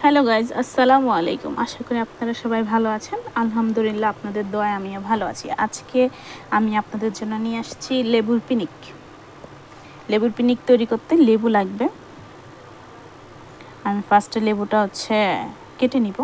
Hello guys, আসসালামু আলাইকুম। আশা করি আপনারা সবাই ভালো আছেন। আলহামদুলিল্লাহ, আপনাদের দোয়ায় আমিও ভালো আছি। আজকে আমি আপনাদের জন্য নিয়ে আসছি লেবুর পিনিক। লেবুর পিনিক তৈরি করতে লেবু লাগবে। আমি ফার্স্টে লেবুটা কেটে নিব।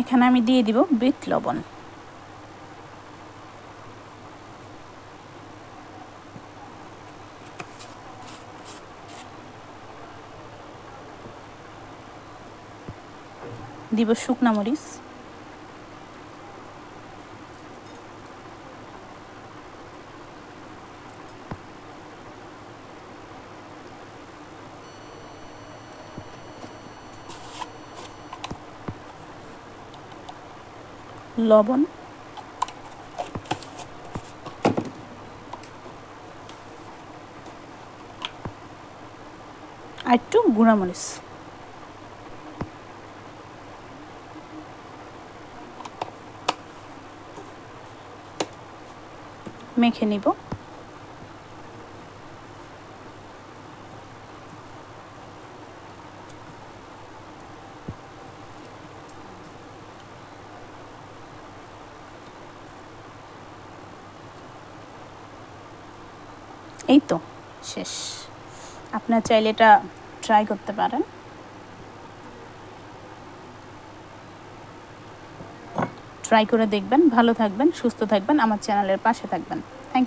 এখানে আমি দিয়ে দিব বিট লবণ। দিব শুকনা মরিচ, লবণ, আর একটু গুঁড়া মরিচ। মেখে নিব। এই তো শেষ। আপনার চাইলে এটা ট্রাই করতে পারেন। ট্রাই করে দেখবেন। ভালো থাকবেন, সুস্থ থাকবেন, আমার চ্যানেলের পাশে থাকবেন। থ্যাংক